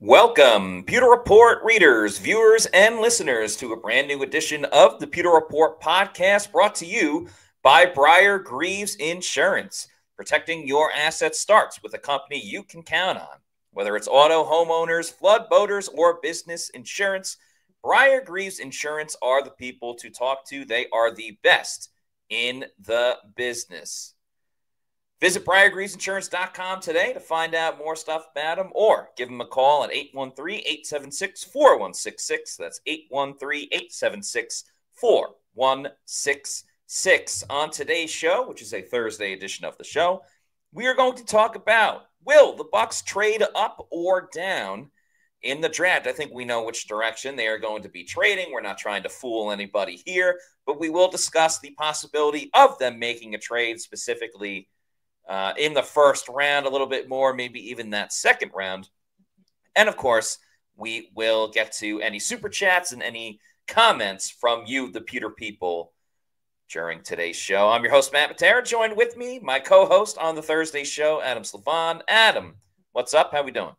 Welcome, Pewter Report readers, viewers, and listeners to a brand new edition of the Pewter Report podcast brought to you by Briar Greaves Insurance. Protecting your assets starts with a company you can count on. Whether it's auto, homeowners, flood, boaters, or business insurance, Briar Greaves Insurance are the people to talk to. They are the best in the business. Visit BriarGreavesInsurance.com today to find out more stuff about them, or give them a call at 813-876-4166. That's 813-876-4166. On today's show, which is a Thursday edition of the show, we are going to talk about, will the Bucs trade up or down in the draft? I think we know which direction they are going to be trading. We're not trying to fool anybody here, but we will discuss the possibility of them making a trade, specifically in the first round, a little bit more, maybe even that second round. And of course, we will get to any super chats and any comments from you, the Pewter people, during today's show. I'm your host, Matt Pewter. Joined with me, my co-host on the Thursday show, Adam Slavon. Adam, what's up? How we doing?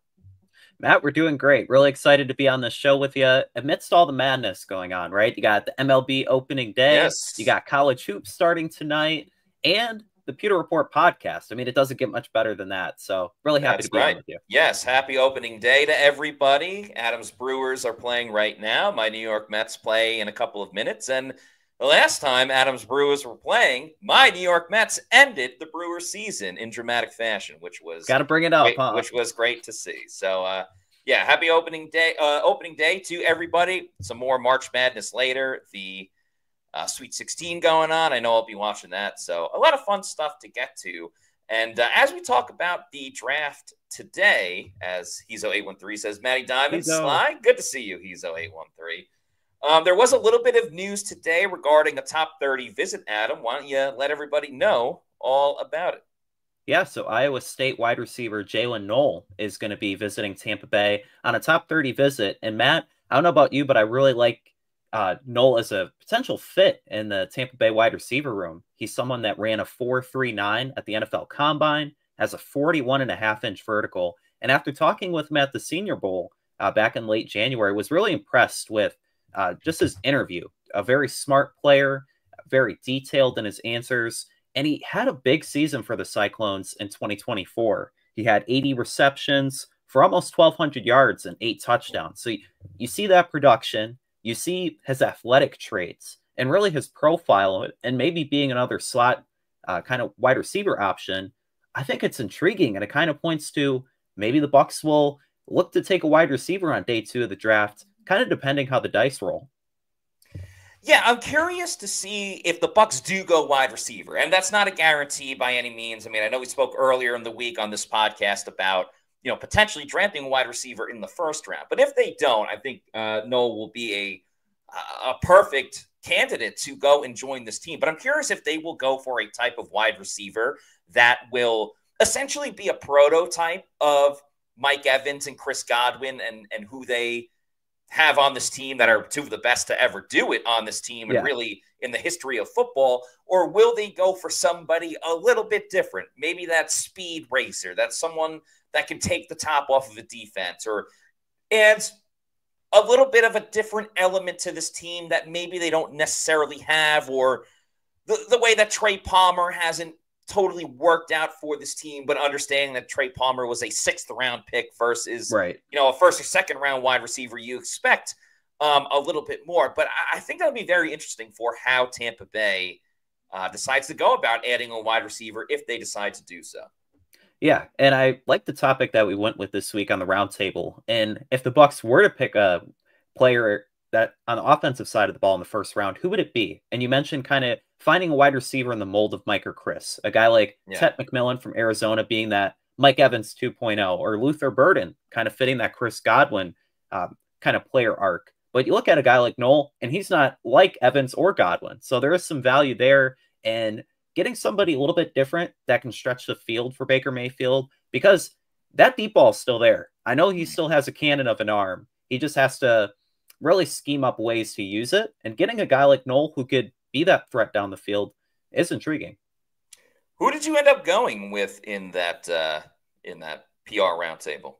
Matt, we're doing great. Really excited to be on this show with you amidst all the madness going on, right? You got the MLB opening day. Yes. You got college hoops starting tonight, and the Pewter Report podcast. I mean, it doesn't get much better than that. So really happy to be on with you. Yes, happy opening day to everybody. Adam's Brewers are playing right now. My New York Mets play in a couple of minutes. And the last time Adam's Brewers were playing, my New York Mets ended the Brewers season in dramatic fashion, which was got to bring it up, huh? Which was great to see. So yeah, happy opening day to everybody. Some more March Madness later. The Sweet 16 going on. I know I'll be watching that. So a lot of fun stuff to get to. And as we talk about the draft today, as Hezo813 says, Matty Diamond, Sly, good to see you, Hezo813. There was a little bit of news today regarding a top 30 visit, Adam. Why don't you let everybody know all about it? Yeah, so Iowa State wide receiver Jalen Knoll is going to be visiting Tampa Bay on a top 30 visit. And Matt, I don't know about you, but I really like Knoll as a potential fit in the Tampa Bay wide receiver room. He's someone that ran a 4.39 at the NFL Combine, has a 41.5-inch vertical. And after talking with him at the Senior Bowl back in late January, was really impressed with just his interview. A very smart player, very detailed in his answers. And he had a big season for the Cyclones in 2024. He had 80 receptions for almost 1,200 yards and 8 touchdowns. So you see that production. You see his athletic traits and really his profile, and maybe being another slot kind of wide receiver option. I think it's intriguing, and it kind of points to maybe the Bucs will look to take a wide receiver on day 2 of the draft, kind of depending how the dice roll. Yeah, I'm curious to see if the Bucs do go wide receiver, and that's not a guarantee by any means. I mean, I know we spoke earlier in the week on this podcast about potentially drafting a wide receiver in the first round. But if they don't, I think Knoll will be a perfect candidate to go and join this team. But I'm curious if they will go for a type of wide receiver that will essentially be a prototype of Mike Evans and Chris Godwin and who they have on this team that are two of the best to ever do it on this team and really in the history of football. Or will they go for somebody a little bit different? Maybe that speed racer, that's someone that can take the top off of a defense or adds a little bit of a different element to this team that maybe they don't necessarily have, or the way that Trey Palmer hasn't totally worked out for this team, but understanding that Trey Palmer was a 6th round pick versus, a 1st or 2nd round wide receiver, you expect a little bit more. But I think that'll be very interesting for how Tampa Bay decides to go about adding a wide receiver if they decide to do so. Yeah, and I like the topic that we went with this week on the roundtable. And if the Bucs were to pick a player that on the offensive side of the ball in the first round, who would it be? And you mentioned kind of finding a wide receiver in the mold of Mike or Chris, a guy like Tet McMillan from Arizona being that Mike Evans 2.0, or Luther Burden kind of fitting that Chris Godwin kind of player arc. But you look at a guy like Knoll, and he's not like Evans or Godwin. So there is some value there. And getting somebody a little bit different that can stretch the field for Baker Mayfield, because that deep ball is still there. I know he still has a cannon of an arm. He just has to really scheme up ways to use it. And getting a guy like Knoll who could be that threat down the field is intriguing. Who did you end up going with in that PR roundtable?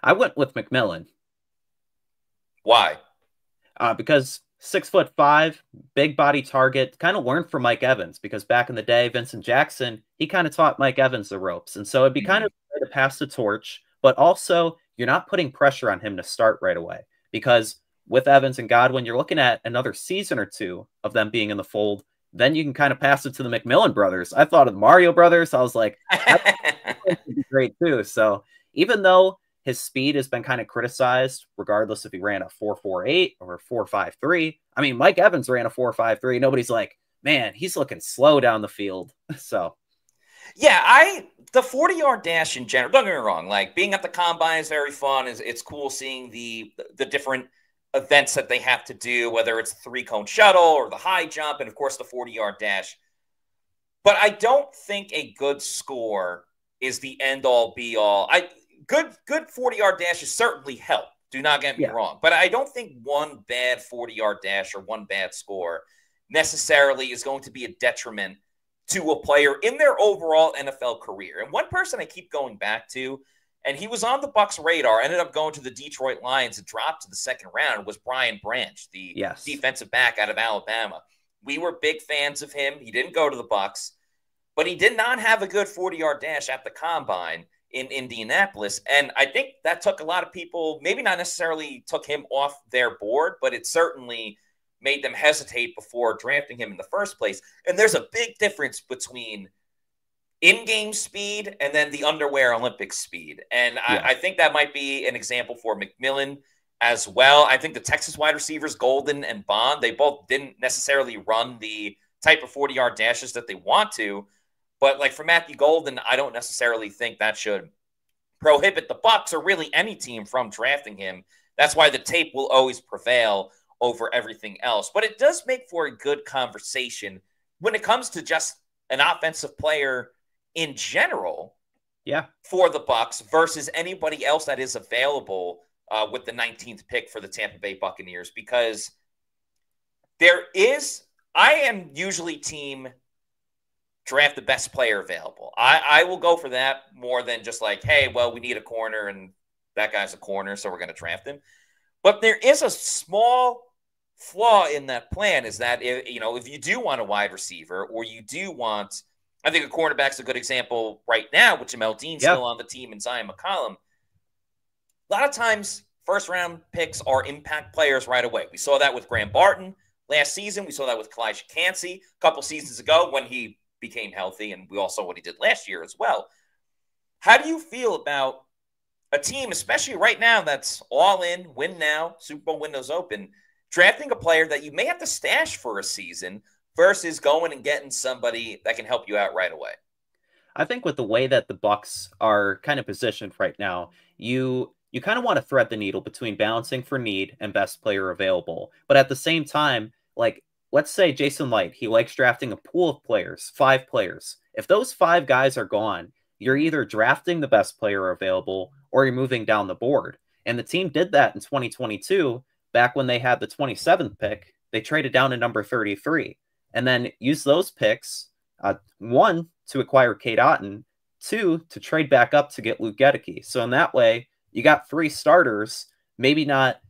I went with McMillan. Why? Because 6'5", big body target, kind of learned from Mike Evans because back in the day, Vincent Jackson, he kind of taught Mike Evans the ropes. And so it'd be kind Mhm. of to pass the torch, but also you're not putting pressure on him to start right away because with Evans and Godwin, you're looking at another season or two of them being in the fold. Then you can kind of pass it to the McMillan brothers. I thought of the Mario brothers. I was like, that would be great too. So even though his speed has been kind of criticized, regardless if he ran a 4.48 or a 4.53. I mean, Mike Evans ran a 4.53. Nobody's like, man, he's looking slow down the field. So, Yeah, the 40-yard dash in general, don't get me wrong, like being at the combine is very fun. It's cool seeing the different events that they have to do, whether it's the three-cone shuttle or the high jump, and of course the 40-yard dash. But I don't think a good score is the end all be all. Good 40-yard dashes certainly help. Do not get me yeah, wrong. But I don't think one bad 40-yard dash or one bad score necessarily is going to be a detriment to a player in their overall NFL career. And one person I keep going back to, and he was on the Bucs radar, ended up going to the Detroit Lions and dropped to the second round, was Brian Branch, the yes. defensive back out of Alabama. We were big fans of him. He didn't go to the Bucs, but he did not have a good 40-yard dash at the combine in Indianapolis. And I think that took a lot of people, maybe not necessarily took him off their board, but it certainly made them hesitate before drafting him in the first place. And there's a big difference between in-game speed and then the underwear Olympic speed. And Yeah. I think that might be an example for McMillan as well. I think the Texas wide receivers, Golden and Bond, they both didn't necessarily run the type of 40-yard dashes that they want to. But like for Matthew Golden, I don't necessarily think that should prohibit the Bucs or really any team from drafting him. That's why the tape will always prevail over everything else. But it does make for a good conversation when it comes to just an offensive player in general. Yeah. For the Bucs versus anybody else that is available with the 19th pick for the Tampa Bay Buccaneers, because I am usually team draft the best player available. I will go for that more than just like, hey, well, we need a corner and that guy's a corner, so we're going to draft him. But there is a small flaw in that plan, is that if you do want a wide receiver or you do want, I think a cornerback's a good example right now, with Jamel Dean still on the team and Zion McCollum. A lot of times, first-round picks are impact players right away. We saw that with Graham Barton last season. We saw that with Kalijah Kancey a couple seasons ago when he became healthy, and we all saw what he did last year as well. How do you feel about a team, especially right now, that's all in, win now, Super Bowl windows open, drafting a player that you may have to stash for a season versus going and getting somebody that can help you out right away? I think with the way that the Bucs are kind of positioned right now, you kind of want to thread the needle between balancing for need and best player available. But at the same time, like let's say Jason Licht, he likes drafting a pool of players, 5 players. If those 5 guys are gone, you're either drafting the best player available or you're moving down the board. And the team did that in 2022, back when they had the 27th pick. They traded down to number 33 and then used those picks, 1, to acquire Cade Otton, 2, to trade back up to get Luke Gedeke. So in that way, you got 3 starters, maybe not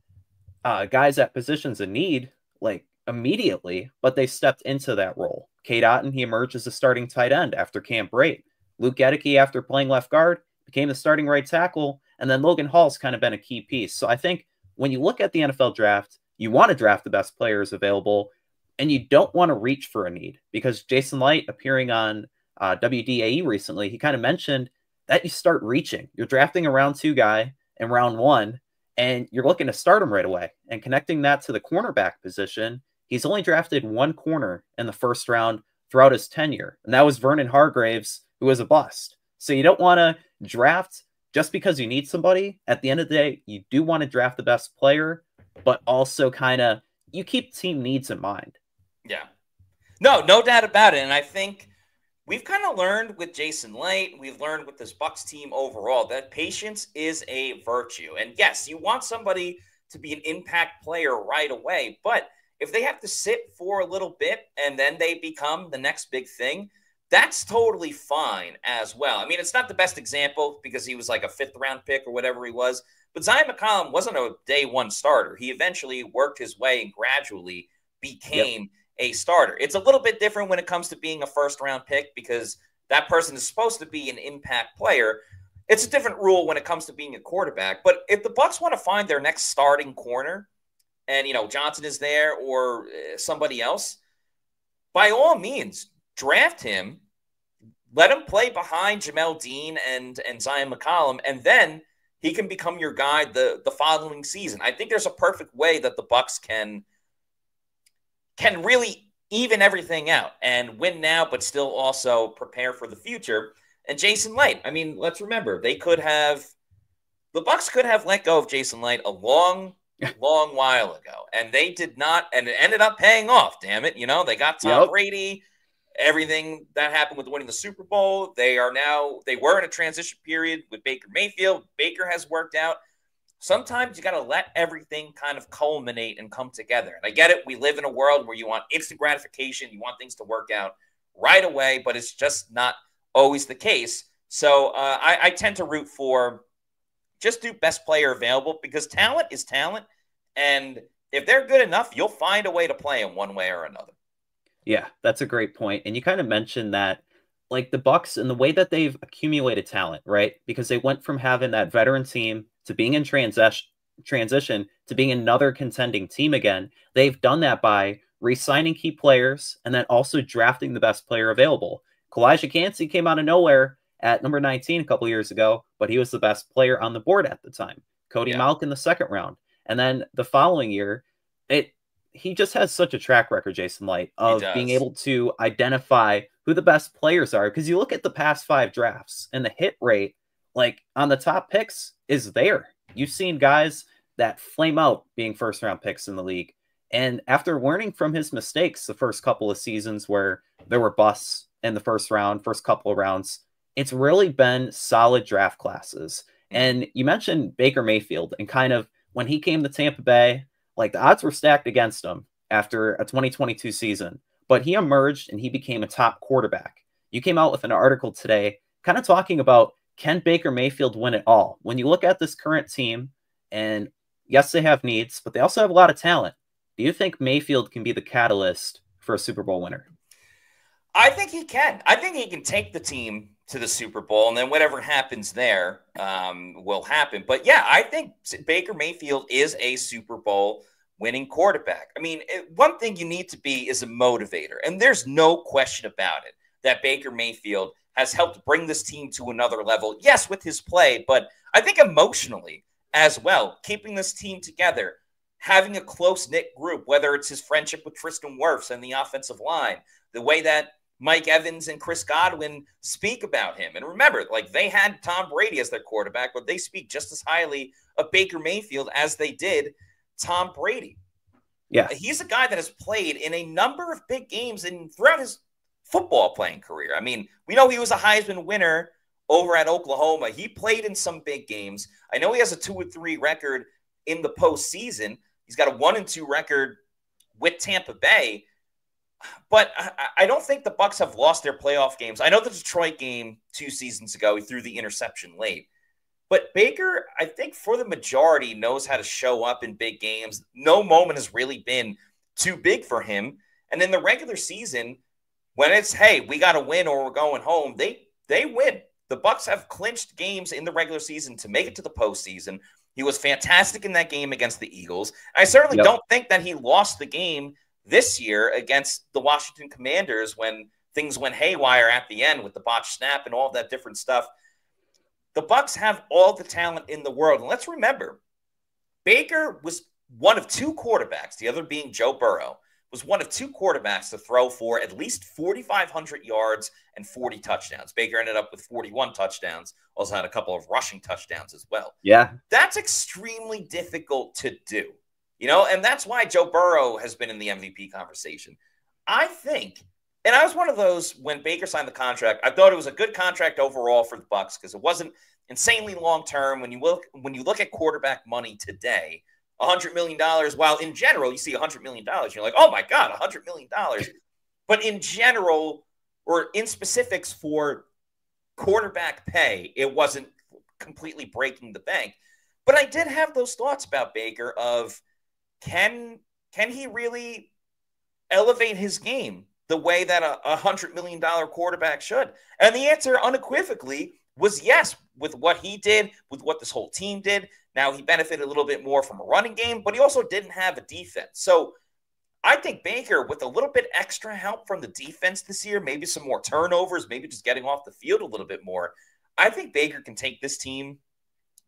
guys at positions of need, like immediately, but they stepped into that role. Cade Otton, he emerged as a starting tight end after Camp Brate. Luke Gedeke, after playing left guard, became the starting right tackle, and then Logan Hall's kind of been a key piece. So I think when you look at the NFL draft, you want to draft the best players available, and you don't want to reach for a need, because Jason Licht, appearing on WDAE recently, he kind of mentioned that you start reaching. You're drafting a round 2 guy in round 1, and you're looking to start him right away. And connecting that to the cornerback position, he's only drafted 1 corner in the first round throughout his tenure, and that was Vernon Hargreaves, who was a bust. So you don't want to draft just because you need somebody. At the end of the day, you do want to draft the best player, but also kind of you keep team needs in mind. Yeah. No doubt about it. And I think we've kind of learned with Jason Licht, we've learned with this Bucs team overall, that patience is a virtue. And yes, you want somebody to be an impact player right away, but if they have to sit for a little bit and then they become the next big thing, that's totally fine as well. I mean, it's not the best example because he was like a 5th-round pick or whatever he was, but Zion McCollum wasn't a day one starter. He eventually worked his way and gradually became a starter. It's a little bit different when it comes to being a 1st-round pick because that person is supposed to be an impact player. It's a different rule when it comes to being a quarterback. But if the Bucs want to find their next starting corner and, Johnson is there or somebody else, by all means, draft him, let him play behind Jamel Dean and Zion McCollum, and then he can become your guy the following season. I think there's a perfect way that the Bucs can really even everything out and win now, but still also prepare for the future. And Jason Licht, I mean, let's remember, the Bucs could have let go of Jason Licht a long while ago, and they did not, and it ended up paying off. Damn it, they got Tom Brady. Everything that happened with winning the Super Bowl, they were in a transition period with Baker Mayfield. Baker has worked out. Sometimes you got to let everything kind of culminate and come together. And I get it. We live in a world where you want instant gratification. You want things to work out right away, but it's just not always the case. So I tend to root for just do best player available because talent is talent. And if they're good enough, you'll find a way to play them one way or another. Yeah, that's a great point. And you kind of mentioned that, like the Bucs and the way that they've accumulated talent, right? Because they went from having that veteran team to being in transition to being another contending team again. They've done that by re-signing key players and then also drafting the best player available. Kalijah Kancey came out of nowhere at number 19 a couple years ago, but he was the best player on the board at the time. Cody Mauch in the 2nd round. And then the following year, he just has such a track record, Jason Licht, of being able to identify who the best players are. Because you look at the past 5 drafts and the hit rate, like on the top picks, is there. You've seen guys that flame out being 1st-round picks in the league. And after learning from his mistakes the first couple of seasons where there were busts in the first couple of rounds, it's really been solid draft classes. And you mentioned Baker Mayfield and kind of when he came to Tampa Bay, like the odds were stacked against him after a 2022 season, but he emerged and he became a top quarterback. You came out with an article today kind of talking about, can Baker Mayfield win it all? When you look at this current team, and yes, they have needs, but they also have a lot of talent. Do you think Mayfield can be the catalyst for a Super Bowl winner? I think he can. I think he can take the team to the Super Bowl, and then whatever happens there will happen. But yeah, I think Baker Mayfield is a Super Bowl winning quarterback. I mean, one thing you need to be is a motivator, and there's no question about it that Baker Mayfield has helped bring this team to another level. Yes, with his play, but I think emotionally as well, keeping this team together, having a close-knit group, whether it's his friendship with Tristan Wirfs and the offensive line, the way that Mike Evans and Chris Godwin speak about him. And remember, like they had Tom Brady as their quarterback, but they speak just as highly of Baker Mayfield as they did Tom Brady. Yeah. He's a guy that has played in a number of big games and throughout his football playing career. I mean, we know he was a Heisman winner over at Oklahoma. He played in some big games. I know he has a 2-3 record in the postseason. He's got a 1-2 record with Tampa Bay. But I don't think the Bucs have lost their playoff games. I know the Detroit game 2 seasons ago, he threw the interception late. But Baker, I think for the majority, knows how to show up in big games. No moment has really been too big for him. And in the regular season, when it's, hey, we got to win or we're going home, they win. The Bucs have clinched games in the regular season to make it to the postseason. He was fantastic in that game against the Eagles. I certainly don't think that he lost the game this year against the Washington Commanders when things went haywire at the end with the botched snap and all that different stuff. The Bucs have all the talent in the world. And let's remember, Baker was one of 2 quarterbacks, the other being Joe Burrow, was one of 2 quarterbacks to throw for at least 4,500 yards and 40 touchdowns. Baker ended up with 41 touchdowns, also had a couple of rushing touchdowns as well. Yeah. That's extremely difficult to do. And that's why Joe Burrow has been in the MVP conversation. I think, and I was one of those when Baker signed the contract, I thought it was a good contract overall for the Bucs because it wasn't insanely long-term. When you look at quarterback money today, $100 million, while in general, you see $100 million, you're like, oh my God, $100 million. But in general, or in specifics for quarterback pay, it wasn't completely breaking the bank. But I did have those thoughts about Baker of can he really elevate his game the way that a $100 million quarterback should? And the answer unequivocally was yes, with what he did, with what this whole team did. Now, he benefited a little bit more from a running game, but he also didn't have a defense. So I think Baker, with a little bit extra help from the defense this year, maybe some more turnovers, maybe just getting off the field a little bit more, I think Baker can take this team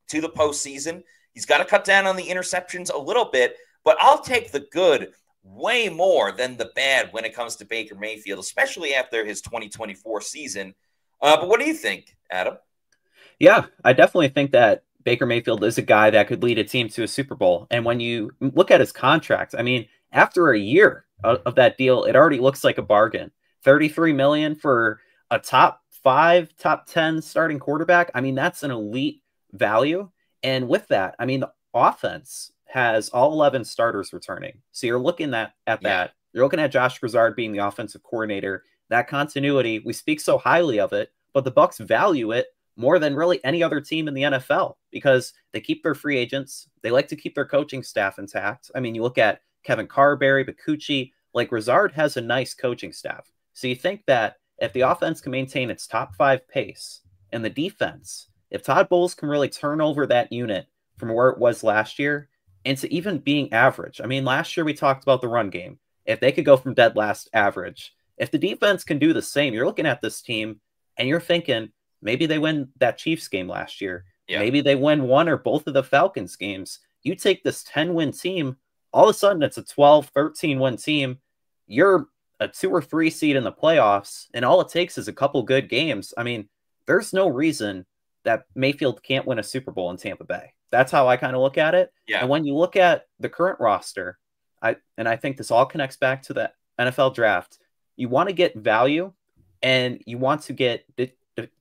to the postseason. He's got to cut down on the interceptions a little bit, but I'll take the good way more than the bad when it comes to Baker Mayfield, especially after his 2024 season. But what do you think, Adam? Yeah, I definitely think that Baker Mayfield is a guy that could lead a team to a Super Bowl. And when you look at his contract, I mean, after a year of that deal, it already looks like a bargain. $33 million for a top 5, top 10 starting quarterback. I mean, that's an elite value. And with that, I mean, the offense has all 11 starters returning. So you're looking at that. You're looking at Josh Broussard being the offensive coordinator. That continuity, we speak so highly of it, but the Bucs value it more than really any other team in the NFL because they keep their free agents. They like to keep their coaching staff intact. I mean, you look at Kevin Carberry, Bakucci, like Broussard has a nice coaching staff. So you think that if the offense can maintain its top 5 pace and the defense, if Todd Bowles can really turn over that unit from where it was last year into even being average. I mean, last year we talked about the run game. If they could go from dead last average, if the defense can do the same, you're looking at this team and you're thinking maybe they win that Chiefs game last year. Yeah. Maybe they win one or both of the Falcons games. You take this 10-win team, all of a sudden it's a 12, 13-win team. You're a 2 or 3 seed in the playoffs, and all it takes is a couple good games. I mean, there's no reason that Mayfield can't win a Super Bowl in Tampa Bay. That's how I kind of look at it. Yeah. And when you look at the current roster, I think this all connects back to the NFL draft. You want to get value, and you want to get the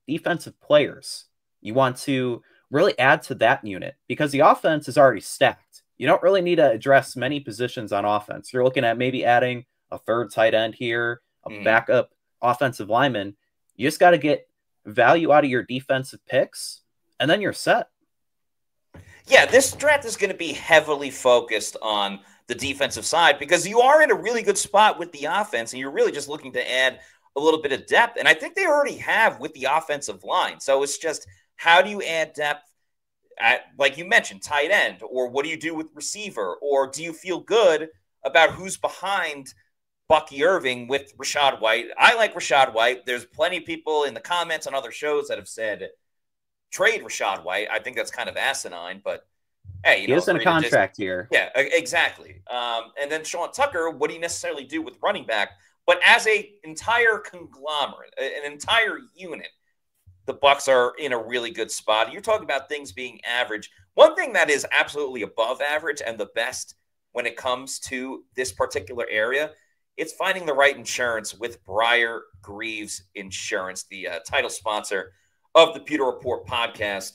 defensive players. You want to really add to that unit because the offense is already stacked. You don't really need to address many positions on offense. You're looking at maybe adding a third tight end here, a backup offensive lineman. You just got to get value out of your defensive picks, and then you're set. Yeah, this draft is going to be heavily focused on the defensive side because you are in a really good spot with the offense, and you're really just looking to add a little bit of depth. And I think they already have with the offensive line. So it's just how do you add depth at, like you mentioned, tight end, or what do you do with receiver, or do you feel good about who's behind Bucky Irving with Rachaad White? I like Rachaad White. There's plenty of people in the comments on other shows that have said trade Rachaad White. I think that's kind of asinine, but hey, he is in a contract here. Yeah, exactly. And then Sean Tucker, what do you necessarily do with running back? But as an entire conglomerate, an entire unit, the Bucs are in a really good spot. You're talking about things being average. One thing that is absolutely above average and the best when it comes to this particular area, it's finding the right insurance with Briar Greaves Insurance, the title sponsor of the Pewter Report podcast.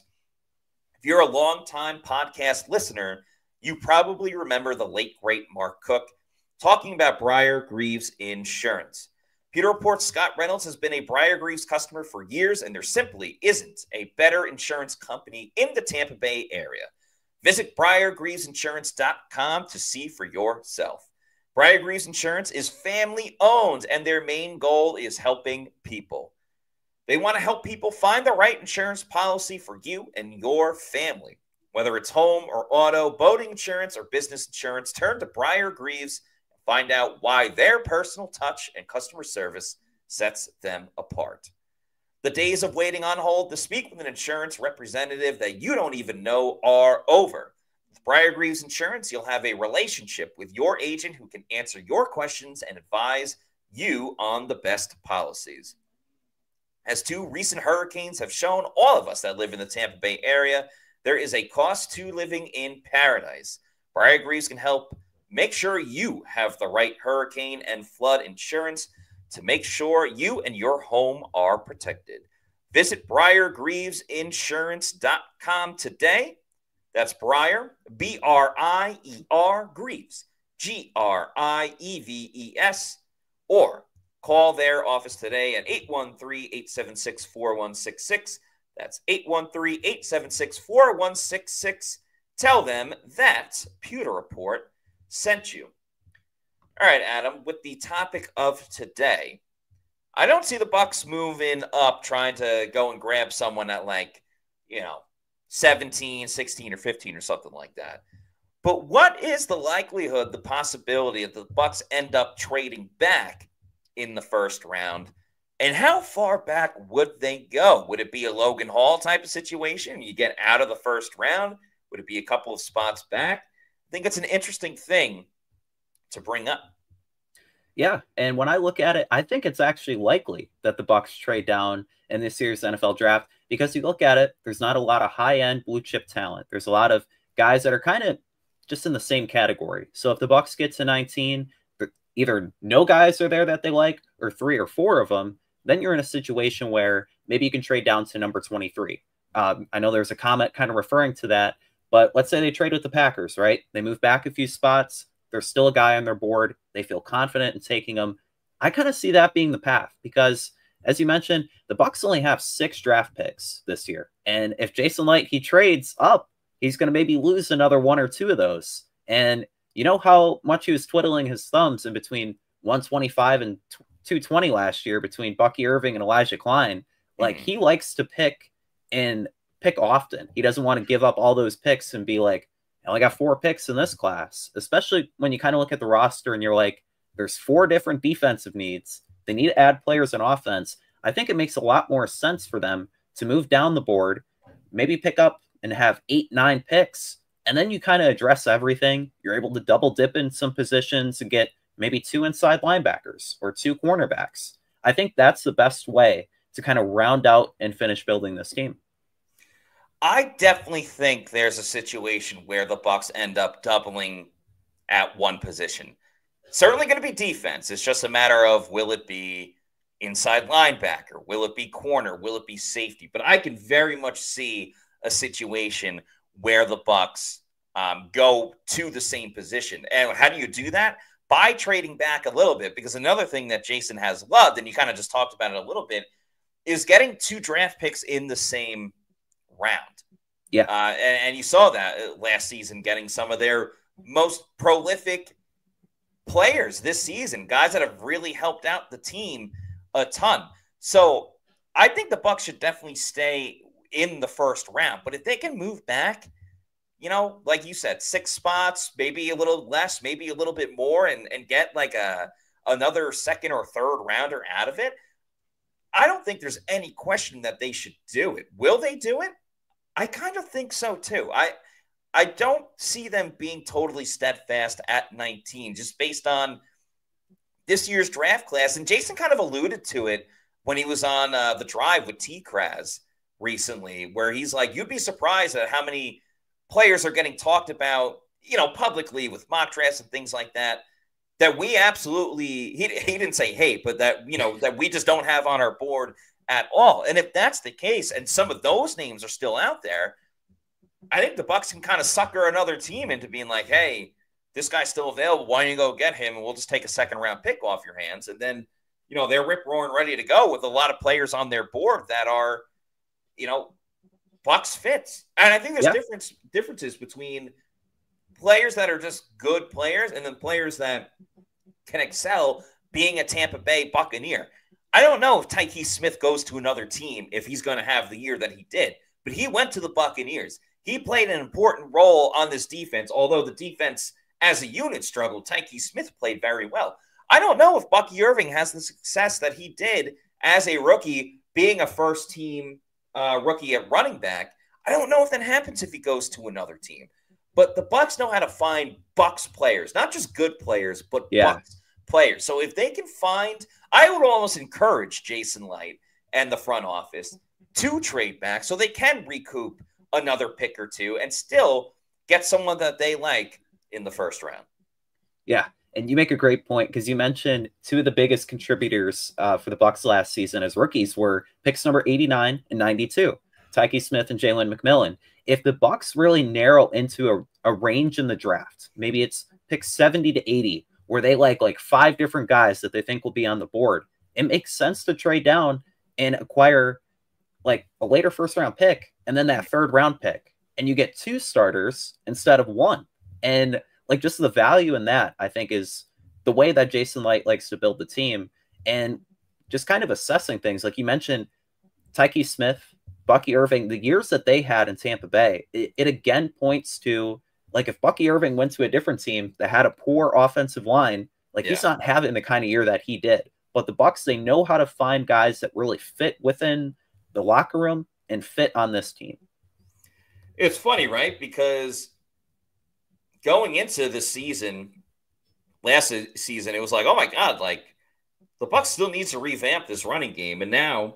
If you're a longtime podcast listener, you probably remember the late, great Mark Cook talking about Briar Greaves Insurance. Pewter Report's Scott Reynolds has been a Briar Greaves customer for years, and there simply isn't a better insurance company in the Tampa Bay area. Visit BriarGreavesInsurance.com to see for yourself. Briar Greaves Insurance is family-owned, and their main goal is helping people. They want to help people find the right insurance policy for you and your family. Whether it's home or auto, boating insurance, or business insurance, turn to Briar Greaves and find out why their personal touch and customer service sets them apart. The days of waiting on hold to speak with an insurance representative that you don't even know are over. With Briar Greaves Insurance, you'll have a relationship with your agent who can answer your questions and advise you on the best policies. As 2 recent hurricanes have shown all of us that live in the Tampa Bay area, there is a cost to living in paradise. Briar Greaves can help make sure you have the right hurricane and flood insurance to make sure you and your home are protected. Visit BriarGreavesInsurance.com today. That's Briar, B-R-I-E-R, Greaves, G-R-I-E-V-E-S, or Call their office today at 813-876-4166. That's 813-876-4166. Tell them that Pewter Report sent you. All right, Adam, with the topic of today, I don't see the Bucs moving up trying to go and grab someone at 17, 16, or 15 or something like that. But what is the likelihood, the possibility that the Bucs end up trading back in the first round? And how far back would they go? Would it be a Logan Hall type of situation? You get out of the first round? Would it be a couple of spots back? I think it's an interesting thing to bring up. Yeah, and when I look at it, I think it's actually likely that the Bucs trade down in this year's NFL draft, because you look at it, there's not a lot of high-end blue chip talent. There's a lot of guys that are kind of just in the same category. So if the Bucs get to 19, either no guys are there that they like, or 3 or 4 of them, then you're in a situation where maybe you can trade down to number 23. I know there's a comment kind of referring to that, but let's say they trade with the Packers, right? They move back a few spots. There's still a guy on their board. They feel confident in taking him. I kind of see that being the path because, as you mentioned, the Bucs only have 6 draft picks this year. And if Jason Licht, he trades up, he's going to maybe lose another 1 or 2 of those. And you know how much he was twiddling his thumbs in between 125 and 220 last year between Bucky Irving and Elijah Klein. Like, he likes to pick often. He doesn't want to give up all those picks and be like, I only got 4 picks in this class, especially when you kind of look at the roster and you're like, there's 4 different defensive needs. They need to add players in offense. I think it makes a lot more sense for them to move down the board, maybe pick up and have 8, 9 picks, and then you kind of address everything. You're able to double dip in some positions and get maybe 2 inside linebackers or 2 cornerbacks. I think that's the best way to kind of round out and finish building this team. I definitely think there's a situation where the Bucs end up doubling at one position. Certainly going to be defense. It's just a matter of, will it be inside linebacker? Will it be corner? Will it be safety? But I can very much see a situation where the Bucs go to the same position. And how do you do that? By trading back a little bit, because another thing that Jason has loved, and you kind of just talked about it a little bit, is getting 2 draft picks in the same round. Yeah. And you saw that last season, getting some of their most prolific players this season, guys that have really helped out the team a ton. So I think the Bucs should definitely stay in the first round. But if they can move back, like you said, 6 spots, maybe a little less, maybe a little bit more, and get like another second or third rounder out of it, I don't think there's any question that they should do it. Will they do it? I kind of think so too. I don't see them being totally steadfast at 19, just based on this year's draft class. And Jason kind of alluded to it when he was on the drive with T-Kraz recently, where he's like, you'd be surprised at how many players are getting talked about, publicly with mock drafts and things like that, that we absolutely, he didn't say hate, but that, that we just don't have on our board at all. And if that's the case, and some of those names are still out there, I think the Bucs can kind of sucker another team into being like, hey, this guy's still available. Why don't you go get him? And we'll just take a 2nd round pick off your hands. And then, they're rip roaring ready to go with a lot of players on their board that are, Bucs fits. And I think there's differences between players that are just good players and then players that can excel being a Tampa Bay Buccaneer. I don't know if Tyke Smith goes to another team if he's going to have the year that he did, but he went to the Buccaneers. He played an important role on this defense, although the defense as a unit struggled. Tyke Smith played very well. I don't know if Bucky Irving has the success that he did as a rookie, being a first-team rookie at running back. I don't know if that happens if he goes to another team. But the Bucs know how to find Bucs players, not just good players, but Bucs players. So if they can find, I would almost encourage Jason Licht and the front office to trade back so they can recoup another pick or 2 and still get someone that they like in the first round. Yeah, and you make a great point because you mentioned 2 of the biggest contributors for the Bucs last season as rookies were picks number 89 and 92, Tyke Smith and Jalen McMillan. If the Bucs really narrow into a range in the draft, maybe it's pick 70 to 80, where they like 5 different guys that they think will be on the board, it makes sense to trade down and acquire like a later first round pick and then that third round pick, and you get 2 starters instead of 1. And like just the value in that, I think, is the way that Jason Licht likes to build the team, and just kind of assessing things. Like you mentioned, Tyke Smith, Bucky Irving, the years that they had in Tampa Bay, it again points to, like, if Bucky Irving went to a different team that had a poor offensive line, like he's not having the kind of year that he did. But the Bucs, they know how to find guys that really fit within the locker room and fit on this team. It's funny, right? Because going into the season, last season, it was like, oh my God, like the Bucs still needs to revamp this running game. And now,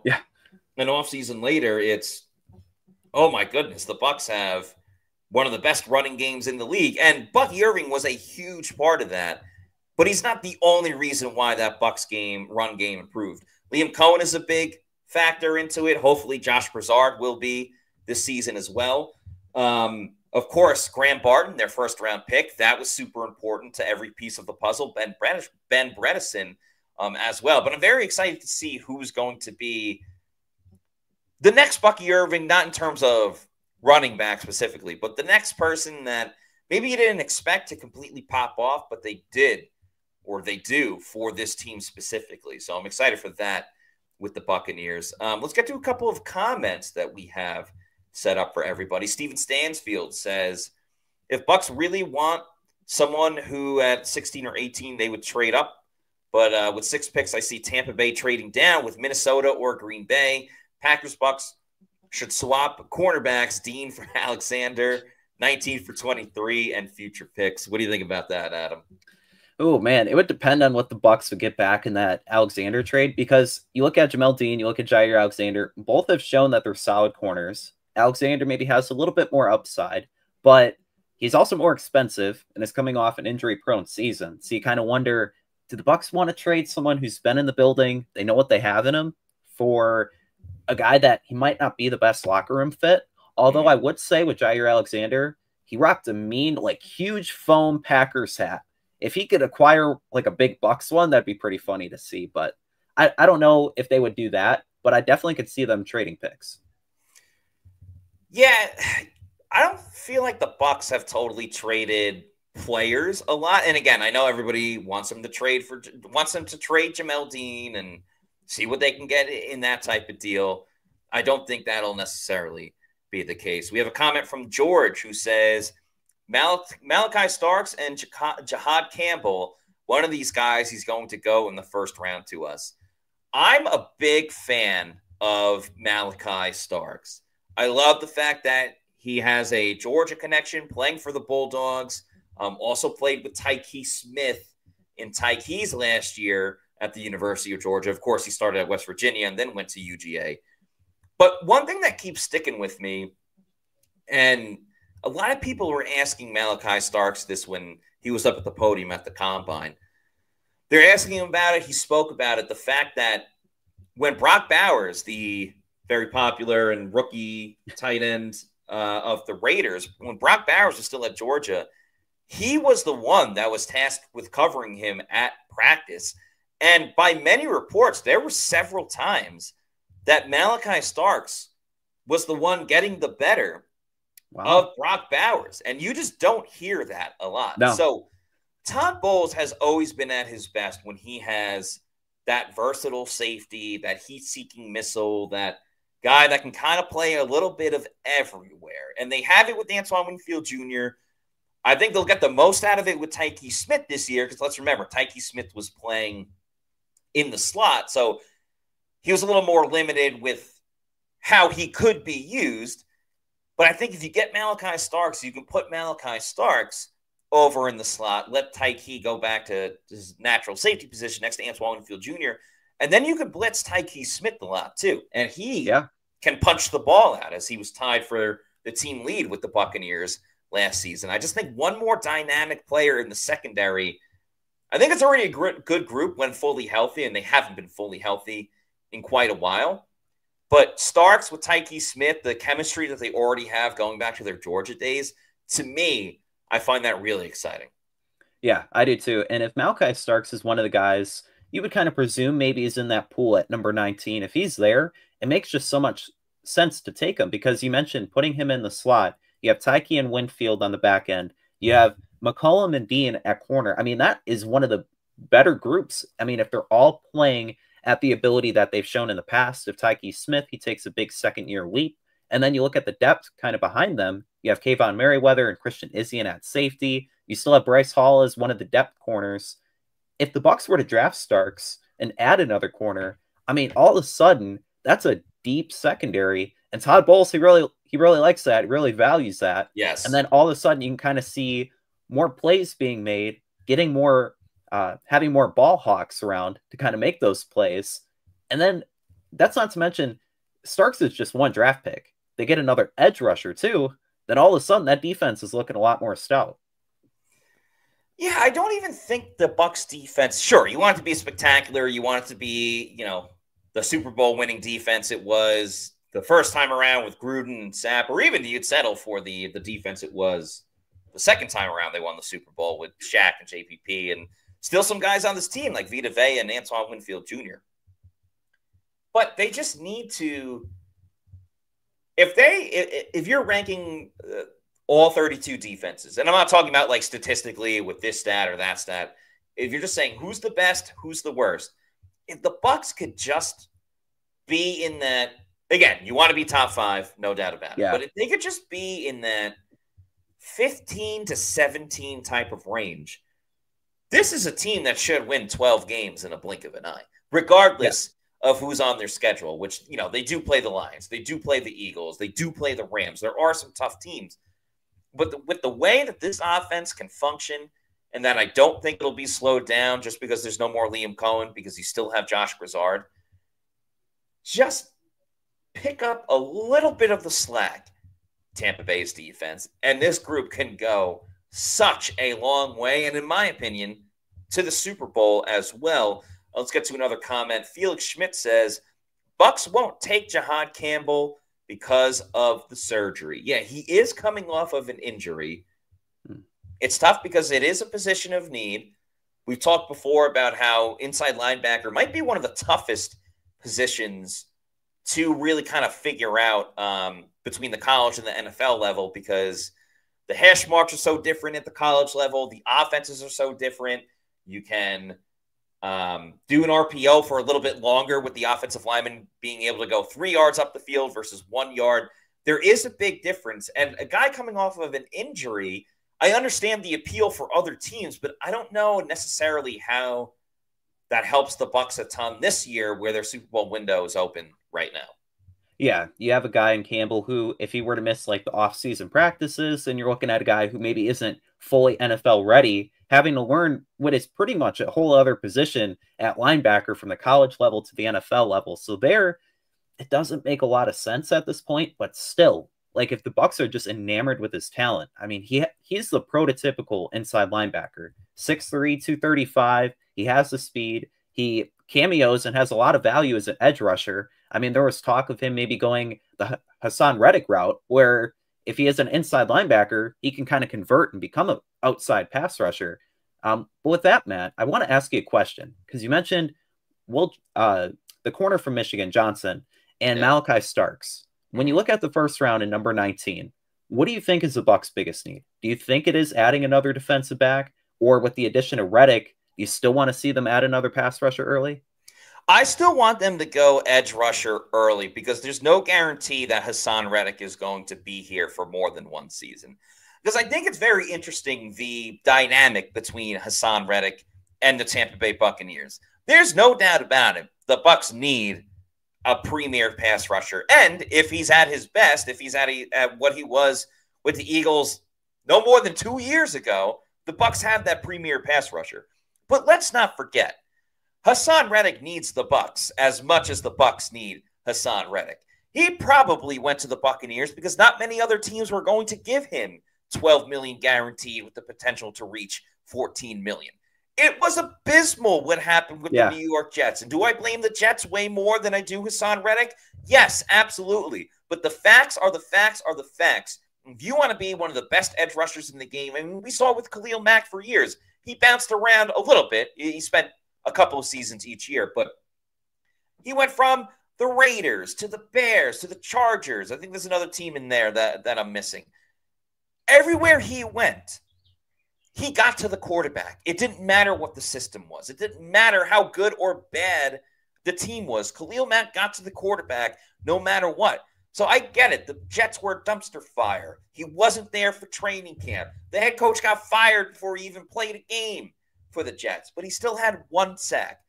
an offseason later, it's, oh my goodness, the Bucs have one of the best running games in the league. And Bucky Irving was a huge part of that. But he's not the only reason why that Bucs run game improved. Liam Cohen is a big factor into it. Hopefully Josh Broussard will be this season as well. Of course, Graham Barton, their first round pick, that was super important to every piece of the puzzle. Ben Bredeson as well. But I'm very excited to see who's going to be the next Bucky Irving, not in terms of running back specifically, but the next person that maybe you didn't expect to completely pop off, but they did, or they do, for this team specifically. So I'm excited for that with the Buccaneers. Let's get to a couple of comments that we have set up for everybody. Steven Stansfield says, if Bucs really want someone who at 16 or 18, they would trade up. But with 6 picks, I see Tampa Bay trading down with Minnesota or Green Bay. Packers Bucs should swap cornerbacks, Dean for Alexander, 19 for 23, and future picks. What do you think about that, Adam? Oh man, it would depend on what the Bucs would get back in that Alexander trade, because you look at Jamel Dean, you look at Jair Alexander, both have shown that they're solid corners. Alexander maybe has a little bit more upside, but he's also more expensive and is coming off an injury-prone season. So you kind of wonder, do the Bucs want to trade someone who's been in the building, they know what they have in him, for a guy that he might not be the best locker room fit? Although I would say with Jair Alexander, he rocked a mean, like, huge foam Packers hat. If he could acquire like a big Bucs one, that'd be pretty funny to see. But I don't know if they would do that, but I definitely could see them trading picks. Yeah, I don't feel like the Bucs have totally traded players a lot. And again, I know everybody wants them to trade Jamel Dean and see what they can get in that type of deal. I don't think that'll necessarily be the case. We have a comment from George who says, Malachi Starks and Jihad Campbell, one of these guys, he's going to go in the first round to us. I'm a big fan of Malachi Starks. I love the fact that he has a Georgia connection, playing for the Bulldogs. Also played with Tyke Smith in Tyke's last year at the University of Georgia. Of course, he started at West Virginia and then went to UGA. But one thing that keeps sticking with me, and a lot of people were asking Malachi Starks this when he was up at the podium at the Combine. They're asking him about it. He spoke about it. The fact that when Brock Bowers, the very popular and rookie tight end of the Raiders, when Brock Bowers was still at Georgia, he was the one that was tasked with covering him at practice. And by many reports, there were several times that Malachi Starks was the one getting the better of Brock Bowers. And you just don't hear that a lot. No. So Todd Bowles has always been at his best when he has that versatile safety, that heat-seeking missile, that guy that can kind of play a little bit of everywhere. And they have it with Antoine Winfield Jr. I think they'll get the most out of it with Tyke Smith this year, because let's remember, Tyke Smith was playing in the slot, so he was a little more limited with how he could be used. But I think if you get Malachi Starks, you can put Malachi Starks over in the slot, let Tyke go back to his natural safety position next to Antoine Winfield Jr., and then you can blitz Tyke Smith a lot too. And he can punch the ball out, as he was tied for the team lead with the Buccaneers last season. I just think one more dynamic player in the secondary. I think it's already a good group when fully healthy, and they haven't been fully healthy in quite a while. But Starks with Tyke Smith, the chemistry that they already have going back to their Georgia days, to me, I find that really exciting. Yeah, I do too. And if Malachi Starks is one of the guys, you would kind of presume maybe he's in that pool at number 19. If he's there, it makes just so much sense to take him because you mentioned putting him in the slot. You have Tyke and Winfield on the back end. You have McCollum and Dean at corner. I mean, that is one of the better groups. I mean, if they're all playing at the ability that they've shown in the past, if Tyke Smith, he takes a big second-year leap. And then you look at the depth kind of behind them. You have Kayvon Merriweather and Christian Izien at safety. You still have Bryce Hall as one of the depth corners. If the Bucs were to draft Starks and add another corner, I mean, all of a sudden, that's a deep secondary. And Todd Bowles, he really likes that. He really values that. Yes. And then all of a sudden, you can kind of see more plays being made, getting more, having more ball hawks around to kind of make those plays. And then that's not to mention Starks is just one draft pick. They get another edge rusher too. Then all of a sudden, that defense is looking a lot more stout. Yeah, I don't even think the Bucs defense, sure, you want it to be spectacular. You want it to be, the Super Bowl winning defense it was the first time around with Gruden and Sapp, or even you'd settle for the defense it was the second time around they won the Super Bowl with Shaq and JPP and still some guys on this team like Vita Vea and Antoine Winfield Jr. But they just need to, if you're ranking all 32 defenses, and I'm not talking about like statistically with this stat or that stat, if you're just saying who's the best, who's the worst, if the Bucs could just be in that, again, you want to be top 5, no doubt about it. But if they could just be in that 15 to 17 type of range, this is a team that should win 12 games in a blink of an eye, regardless of who's on their schedule, which, they do play the Lions. They do play the Eagles. They do play the Rams. There are some tough teams. But with the way that this offense can function, and that I don't think it'll be slowed down just because there's no more Liam Cohen because you still have Josh Grizzard, just pick up a little bit of the slack, Tampa Bay's defense, and this group can go such a long way, and in my opinion, to the Super Bowl as well. Let's get to another comment. Felix Schmidt says, Bucs won't take Jahad Campbell because of the surgery. Yeah, he is coming off of an injury. It's tough because it is a position of need. We've talked before about how inside linebacker might be one of the toughest positions to really kind of figure out between the college and the NFL level because the hash marks are so different at the college level. The offenses are so different. You can do an RPO for a little bit longer with the offensive lineman being able to go 3 yards up the field versus 1 yard. There is a big difference. And a guy coming off of an injury, I understand the appeal for other teams, but I don't know necessarily how that helps the Bucs a ton this year where their Super Bowl window is open right now. Yeah, you have a guy in Campbell who, if he were to miss like the off-season practices, and you're looking at a guy who maybe isn't fully NFL ready, having to learn what is pretty much a whole other position at linebacker from the college level to the NFL level. So there, it doesn't make a lot of sense at this point, but still, like if the Bucs are just enamored with his talent, I mean, he's the prototypical inside linebacker, 6'3", 235. He has the speed. He cameos and has a lot of value as an edge rusher. I mean, there was talk of him maybe going the Hassan Reddick route, where if he is an inside linebacker, he can kind of convert and become an outside pass rusher. But with that, Matt, I want to ask you a question because you mentioned the corner from Michigan, Johnson, and Malachi Starks. When you look at the first round in number 19, what do you think is the Bucs' biggest need? Do you think it is adding another defensive back, or with the addition of Reddick, you still want to see them add another pass rusher early? I still want them to go edge rusher early because there's no guarantee that Hassan Reddick is going to be here for more than one season. Because I think it's very interesting, the dynamic between Hassan Reddick and the Tampa Bay Buccaneers. There's no doubt about it. The Bucs need a premier pass rusher. And if he's at his best, if he's at what he was with the Eagles no more than 2 years ago, the Bucs have that premier pass rusher. But let's not forget, Hassan Reddick needs the Bucs as much as the Bucs need Hassan Reddick. He probably went to the Buccaneers because not many other teams were going to give him $12 million guaranteed with the potential to reach $14 million. It was abysmal what happened with the New York Jets. And do I blame the Jets way more than I do Hassan Reddick? Yes, absolutely. But the facts are the facts are the facts. If you want to be one of the best edge rushers in the game, I mean, we saw with Khalil Mack for years. He bounced around a little bit. He spent a couple of seasons each year. But he went from the Raiders to the Bears to the Chargers. I think there's another team in there that I'm missing. Everywhere he went, he got to the quarterback. It didn't matter what the system was. It didn't matter how good or bad the team was. Khalil Mack got to the quarterback no matter what. So I get it. The Jets were a dumpster fire. He wasn't there for training camp. The head coach got fired before he even played a game for the Jets, but he still had one sack.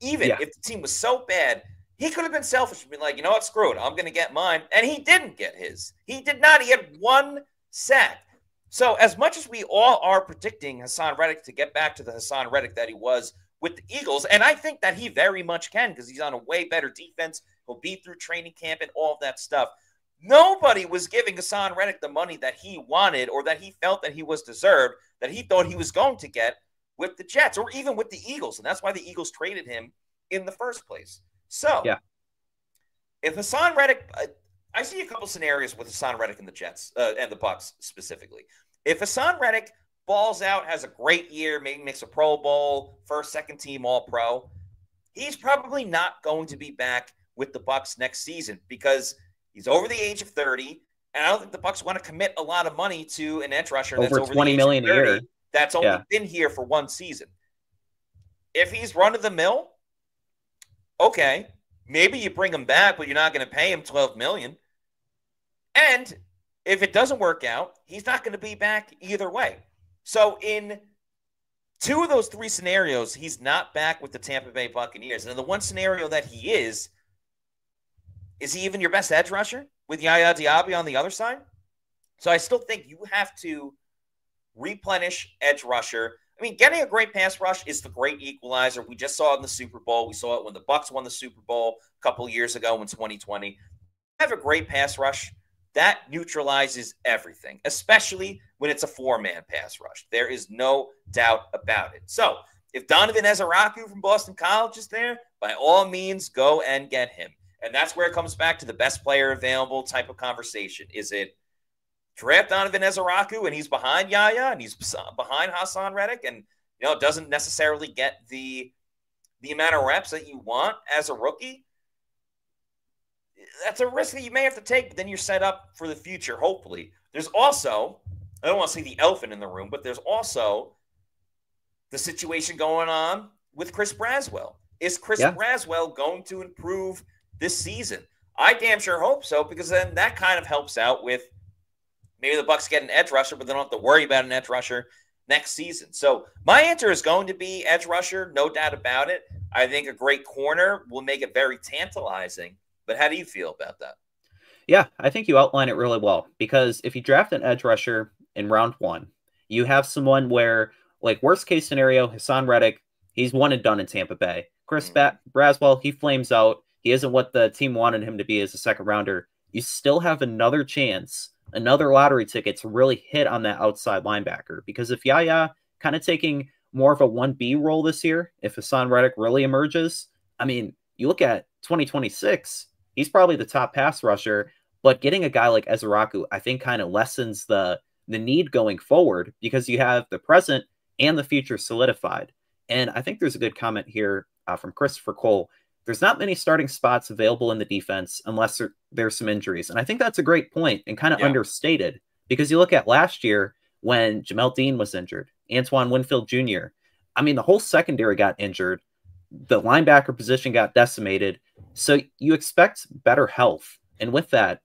Even if the team was so bad, he could have been selfish and been like, you know what, screw it. I'm going to get mine. And he didn't get his. He did not. He had one sack. So as much as we all are predicting Haason Reddick to get back to the Haason Reddick that he was with the Eagles, and I think that he very much can because he's on a way better defense. He'll be through training camp and all of that stuff. Nobody was giving Haason Reddick the money that he wanted or that he felt that he was deserved, that he thought he was going to get with the Jets or even with the Eagles. And that's why the Eagles traded him in the first place. So if Haason Reddick, I see a couple scenarios with Haason Reddick and the Jets and the Bucs specifically. If Haason Reddick balls out, has a great year, maybe makes a Pro Bowl, first, second team All-Pro, he's probably not going to be back with the Bucs next season because he's over the age of 30, and I don't think the Bucs want to commit a lot of money to an edge rusher that's over $20 million a year. That's only been here for one season. If he's run-of-the-mill, okay, maybe you bring him back, but you're not going to pay him $12 million. And if it doesn't work out, he's not going to be back either way. So in two of those three scenarios, he's not back with the Tampa Bay Buccaneers. And in the one scenario that he is he even your best edge rusher with Yaya Diaby on the other side? So I still think you have to replenish edge rusher. I mean, getting a great pass rush is the great equalizer. We just saw it in the Super Bowl. We saw it when the Bucs won the Super Bowl a couple of years ago in 2020. Have a great pass rush. That neutralizes everything, especially when it's a four-man pass rush. There is no doubt about it. So if Donovan Ezeraku from Boston College is there, by all means, go and get him. And that's where it comes back to the best player available type of conversation. Is it draft Donovan Ezeraku and he's behind Yaya and he's behind Haason Reddick and doesn't necessarily get the amount of reps that you want as a rookie? That's a risk that you may have to take, but then you're set up for the future, hopefully. There's also, I don't want to say the elephant in the room, but there's also the situation going on with Chris Braswell. Is Chris Braswell going to improve this season? I damn sure hope so, because then that kind of helps out with maybe the Bucs get an edge rusher, but they don't have to worry about an edge rusher next season. So my answer is going to be edge rusher, no doubt about it. I think a great corner will make it very tantalizing. But how do you feel about that? Yeah, I think you outline it really well, because if you draft an edge rusher in round one, you have someone where, like, worst case scenario, Haason Reddick, he's one and done in Tampa Bay. Chris Braswell, he flames out. He isn't what the team wanted him to be as a second rounder. You still have another chance, another lottery ticket to really hit on that outside linebacker. Because if Yaya kind of taking more of a 1B role this year, if Haason Reddick really emerges, I mean, you look at 2026, he's probably the top pass rusher, but getting a guy like Ezeraku, I think, kind of lessens the need going forward because you have the present and the future solidified. And I think there's a good comment here from Christopher Cole. There's not many starting spots available in the defense unless there's some injuries. And I think that's a great point and kind of understated, because you look at last year when Jamel Dean was injured, Antoine Winfield Jr., I mean, the whole secondary got injured. The linebacker position got decimated. So you expect better health. And with that,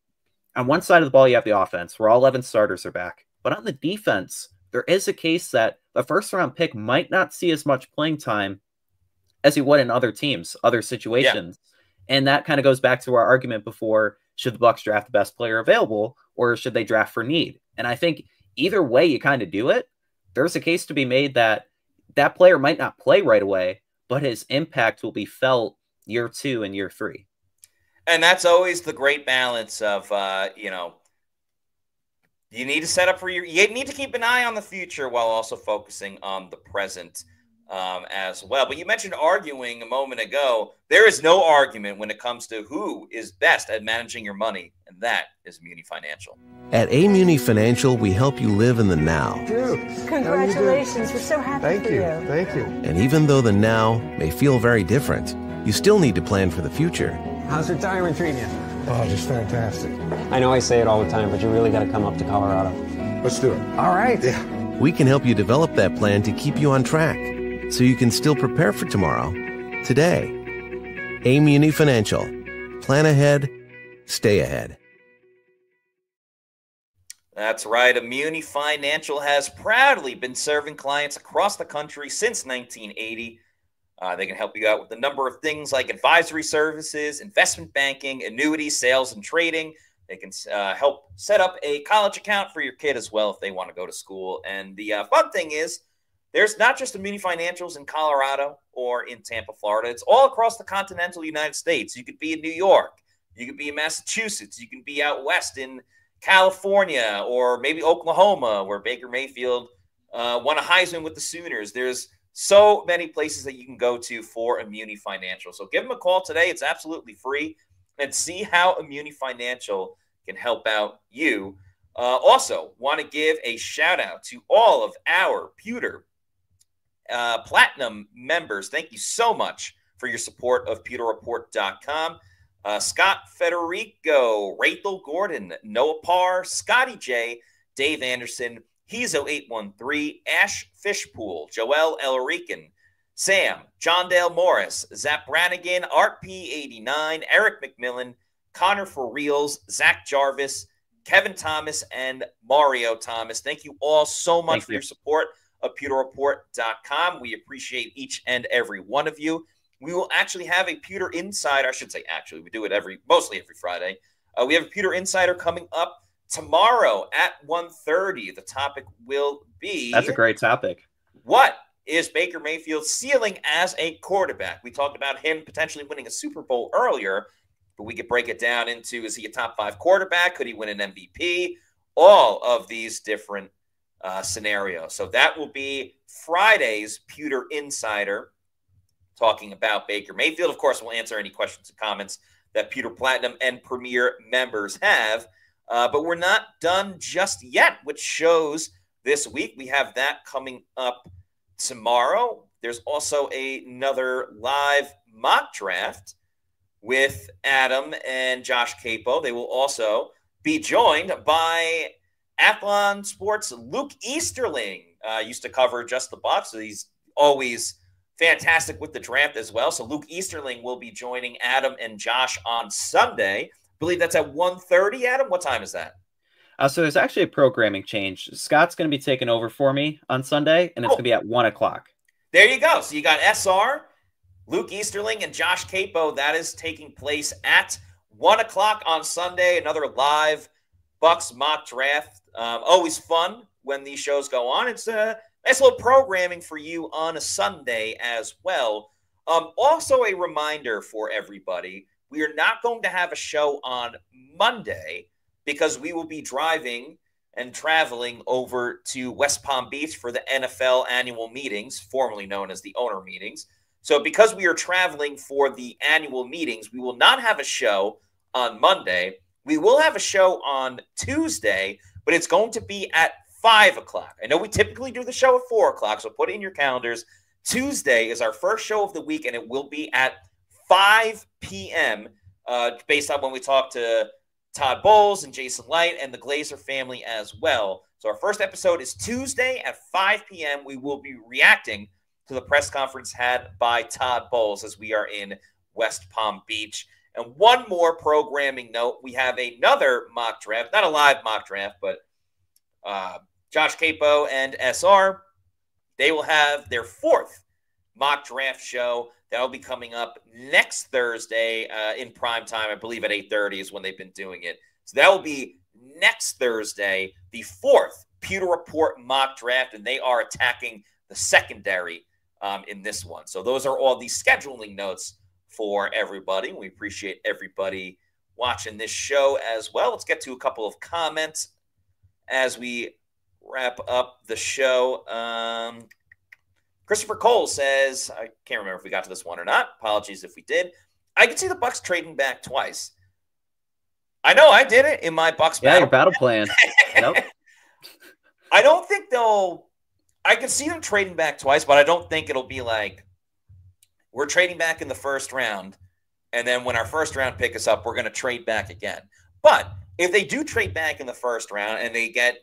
on one side of the ball, you have the offense where all 11 starters are back. But on the defense, there is a case that the first round pick might not see as much playing time as he would in other teams, other situations. Yeah. And that kind of goes back to our argument before, should the Bucs draft the best player available or should they draft for need? And I think either way you kind of do it, there's a case to be made that that player might not play right away, but his impact will be felt year 2 and year 3. And that's always the great balance of, you need to set up for you need to keep an eye on the future while also focusing on the present. as well. But you mentioned arguing a moment ago. There is no argument when it comes to who is best at managing your money, and that is Muni Financial. At Muni Financial, we help you live in the now. Congratulations. We're so happy for you. Thank you. And even though the now may feel very different, you still need to plan for the future. How's retirement treating you? Oh, just fantastic. I know I say it all the time, but you really got to come up to Colorado. Let's do it. All right. Yeah. We can help you develop that plan to keep you on track, so you can still prepare for tomorrow, today. Muni Financial. Plan ahead, stay ahead. That's right. Muni Financial has proudly been serving clients across the country since 1980. They can help you out with a number of things like advisory services, investment banking, annuities, sales, and trading. They can help set up a college account for your kid as well if they want to go to school. And the fun thing is, there's not just Muni Financials in Colorado or in Tampa, Florida. It's all across the continental United States. You could be in New York. You could be in Massachusetts. You can be out west in California or maybe Oklahoma, where Baker Mayfield won a Heisman with the Sooners. There's so many places that you can go to for Muni Financial. So give them a call today. It's absolutely free. And see how Muni Financial can help out you. Also, want to give a shout out to all of our Pewter Platinum members. Thank you so much for your support of PewterReport.com. Scott Federico, Rachel Gordon, Noah Parr, Scotty J, Dave Anderson, Hezo813, Ash Fishpool, Joel Elrican, Sam, John Dale Morris, Zach Brannigan, Art P89, Eric McMillan, Connor For Reals, Zach Jarvis, Kevin Thomas, and Mario Thomas. Thank you all so much for your support of PewterReport.com. We appreciate each and every one of you. We will actually have a Pewter Insider. I should say actually. We do it mostly every Friday. We have a Pewter Insider coming up tomorrow at 1:30. The topic will be... That's a great topic. What is Baker Mayfield's ceiling as a quarterback? We talked about him potentially winning a Super Bowl earlier, but we could break it down into, is he a top 5 quarterback? Could he win an MVP? All of these different scenarios. So that will be Friday's Pewter Insider, talking about Baker Mayfield. Of course, we'll answer any questions and comments that Pewter Platinum and Premier members have. But we're not done just yet with shows this week. We have that coming up tomorrow. There's also another live mock draft with Adam and Josh Capo. They will also be joined by Athlon Sports' Luke Easterling. Used to cover just the Bucs, so he's always fantastic with the draft as well. So Luke Easterling will be joining Adam and Josh on Sunday. I believe that's at 1:30, Adam. What time is that? So there's actually a programming change. Scott's going to be taking over for me on Sunday, and it's going to be at 1 o'clock. There you go. So you got SR, Luke Easterling, and Josh Capo. That is taking place at 1 o'clock on Sunday. Another live Bucs mock draft. Always fun when these shows go on. It's a nice little programming for you on a Sunday as well. Also a reminder for everybody, we are not going to have a show on Monday because we will be driving and traveling over to West Palm Beach for the NFL annual meetings, formerly known as the owner meetings. So because we are traveling for the annual meetings, we will not have a show on Monday. We will have a show on Tuesday, but it's going to be at 5 o'clock. I know we typically do the show at 4 o'clock, so put it in your calendars. Tuesday is our first show of the week, and it will be at 5 p.m. Based on when we talk to Todd Bowles and Jason Licht and the Glazer family as well. So our first episode is Tuesday at 5 p.m. We will be reacting to the press conference had by Todd Bowles as we are in West Palm Beach. And one more programming note, we have another mock draft, not a live mock draft, but Josh Capo and SR, they will have their 4th mock draft show. That will be coming up next Thursday in prime time. I believe at 8:30 is when they've been doing it. So that will be next Thursday, the 4th Pewter Report mock draft, and they are attacking the secondary in this one. So those are all the scheduling notes for everybody. We appreciate everybody watching this show as well. Let's get to a couple of comments as we wrap up the show. Christopher Cole says, I can't remember if we got to this one or not. Apologies if we did. I could see the Bucs trading back twice. I know I did it in my Bucs your battle plan. Yep. I don't think I can see them trading back twice, but I don't think it'll be like we're trading back in the first round, and then when our first round pick is up, we're going to trade back again. But if they do trade back in the first round and they get,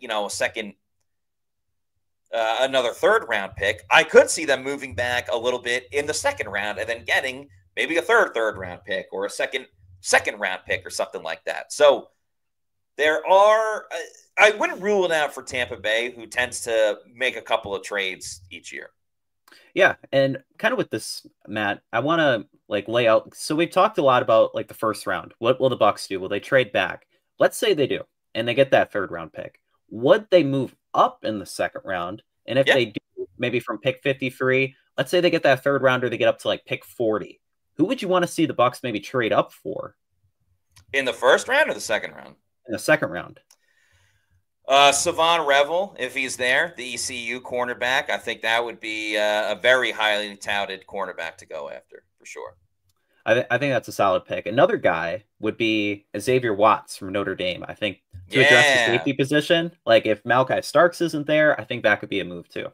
another third round pick, I could see them moving back a little bit in the second round and then getting maybe a third round pick or a second round pick or something like that. So there are, I wouldn't rule it out for Tampa Bay, who tends to make a couple of trades each year. Yeah, and kind of with this, Matt, I want to lay out. So we've talked a lot about the first round. What will the Bucs do? Will they trade back? Let's say they do, and they get that third round pick. Would they move up in the second round? And if they do, maybe from pick 53, let's say they get that third rounder, they get up to pick 40. Who would you want to see the Bucs maybe trade up for? In the first round or the second round? In the second round. Savon Revel, if he's there, the ECU cornerback, I think that would be a very highly touted cornerback to go after, for sure. I think that's a solid pick. Another guy would be Xavier Watts from Notre Dame. I think to address the safety position, if Malachi Starks isn't there, I think that could be a move too.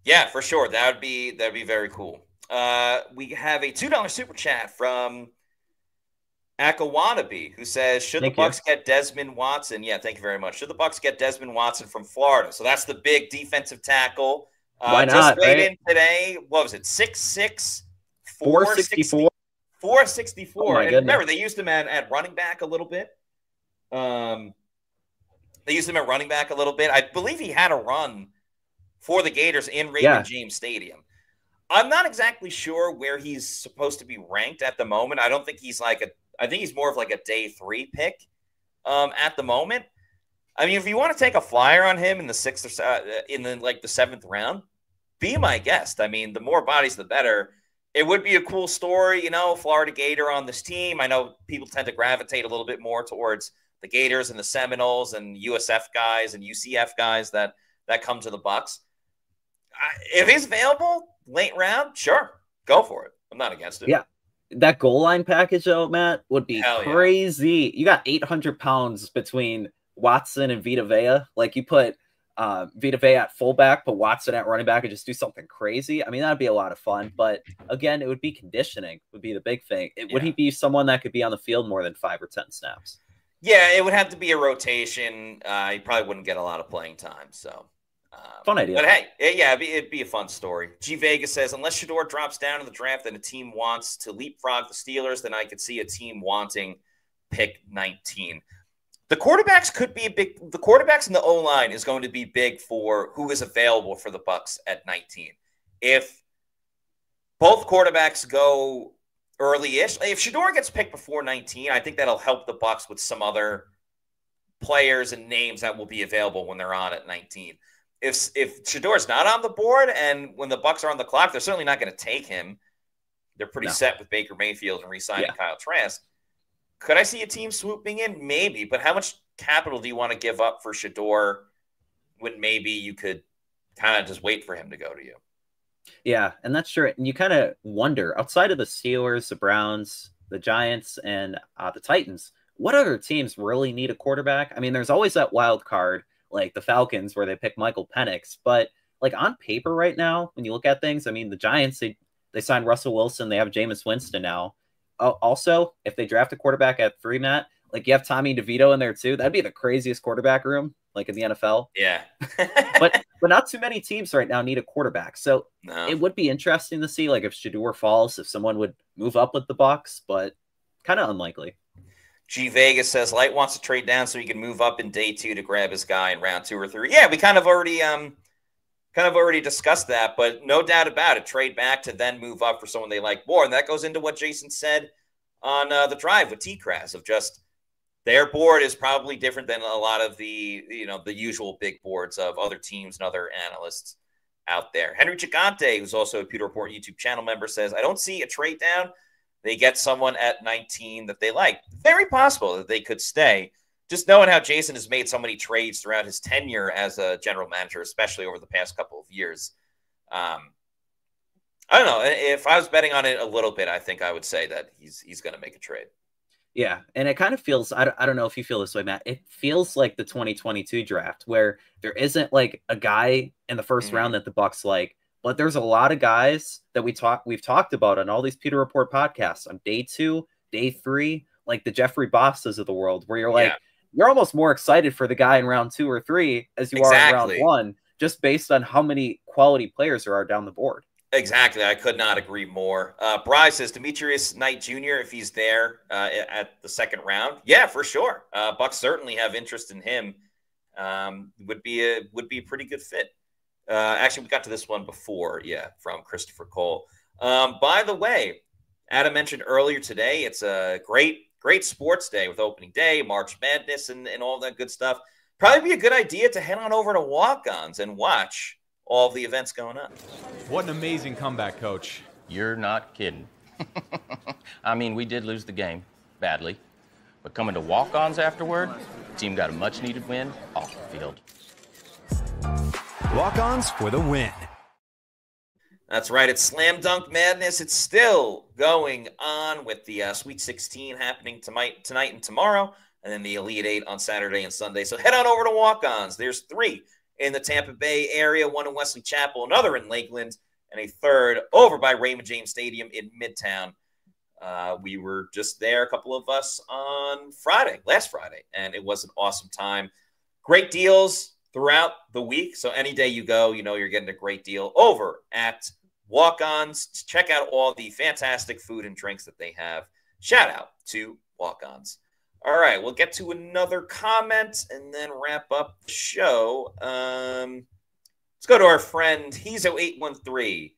Yeah, for sure. That'd be very cool. We have a $2 super chat from Akawanabe, who says, should the Bucs get Desmond Watson? Yeah, thank you very much. Should the Bucs get Desmond Watson from Florida? So that's the big defensive tackle. Why not? Just weighed in today. What was it? 6'6", 464. 464. Oh my and remember, they used him at running back a little bit. I believe he had a run for the Gators in Raymond James Stadium. I'm not exactly sure where he's supposed to be ranked at the moment. I don't think he's I think he's more of a day 3 pick at the moment. I mean, if you want to take a flyer on him in the 6th or in the the 7th round, be my guest. I mean, the more bodies, the better. It would be a cool story, Florida Gator on this team. I know people tend to gravitate a little bit more towards the Gators and the Seminoles and USF guys and UCF guys that come to the Bucs. If he's available late round, sure, go for it. I'm not against it. Yeah. That goal line package, though, Matt, would be crazy. Yeah. You got 800 pounds between Watson and Vita Vea. You put Vita Vea at fullback, put Watson at running back, and just do something crazy. I mean, that'd be a lot of fun. But again, it would be conditioning would be the big thing. Would he be someone that could be on the field more than 5 or 10 snaps? Yeah, it would have to be a rotation. He probably wouldn't get a lot of playing time. So fun idea. But hey, it'd be a fun story. G Vega says, unless Shedeur drops down in the draft and a team wants to leapfrog the Steelers, then I could see a team wanting pick 19. The quarterbacks the quarterbacks in the O-line is going to be big for who is available for the Bucs at 19. If both quarterbacks go early-ish, if Shedeur gets picked before 19, I think that'll help the Bucs with some other players and names that will be available when they're on at 19. If Shedeur's not on the board and when the Bucs are on the clock, they're certainly not going to take him. They're pretty set with Baker Mayfield and re-signing Kyle Trask. Could I see a team swooping in? Maybe, but how much capital do you want to give up for Shedeur when maybe you could kind of just wait for him to go to you? Yeah, and that's true. And you kind of wonder, outside of the Steelers, the Browns, the Giants, and the Titans, what other teams really need a quarterback? I mean, there's always that wild card, like the Falcons, where they pick Michael Penix. But on paper right now, when you look at things, I mean, the Giants, they signed Russell Wilson. They have Jameis Winston now. Also, if they draft a quarterback at 3, Matt, you have Tommy DeVito in there too. That'd be the craziest quarterback room, in the NFL. Yeah. but not too many teams right now need a quarterback. So it would be interesting to see, if Shedeur falls, if someone would move up with the Bucs, but kind of unlikely. G Vegas says Light wants to trade down so he can move up in day 2 to grab his guy in round 2 or 3. Yeah, we kind of already discussed that, but no doubt about it. Trade back to then move up for someone they like more. And that goes into what Jason said on the drive with T-Crass of just their board is probably different than a lot of the usual big boards of other teams and other analysts out there. Henry Chigante, who's also a Pewter Report YouTube channel member, says, I don't see a trade down. They get someone at 19 that they like. Very possible that they could stay. Just knowing how Jason has made so many trades throughout his tenure as a general manager, especially over the past couple of years, I don't know. If I was betting on it a little bit, I think I would say that he's going to make a trade. Yeah, and it kind of feels, I don't know if you feel this way, Matt. It feels like the 2022 draft where there isn't like a guy in the first round that the Bucs like, but there's a lot of guys that we've talked about on all these Pewter Report podcasts on day 2, day 3, like the Jeffrey Bosses of the world, where you're like, you're almost more excited for the guy in round 2 or 3 as you are in round 1, just based on how many quality players there are down the board. Exactly. I could not agree more. Bryce says Demetrius Knight Jr., if he's there at the second round. Yeah, for sure. Bucs certainly have interest in him. Would be a pretty good fit. Actually, we got to this one before. Yeah, from Christopher Cole. By the way, Adam mentioned earlier today, it's a great sports day with opening day, March Madness, and all that good stuff. Probably be a good idea to head on over to Walk-Ons and watch all the events going on. What an amazing comeback, Coach. You're not kidding. I mean, we did lose the game badly, but coming to walk-ons afterward, the team got a much-needed win off the field. Walk-ons for the win. That's right. It's Slam Dunk Madness. It's still going on with the Sweet 16 happening tonight and tomorrow, and then the Elite 8 on Saturday and Sunday. So head on over to Walk-Ons. There's 3 in the Tampa Bay area, 1 in Wesley Chapel, another in Lakeland, and a 3rd over by Raymond James Stadium in Midtown. We were just there, a couple of us, on last Friday, and it was an awesome time. Great deals throughout the week, so any day you go, you know you're getting a great deal over at Walk-Ons. Check out all the fantastic food and drinks that they have. Shout out to Walk-Ons. All right, we'll get to another comment and then wrap up the show. Let's go to our friend Hezo813,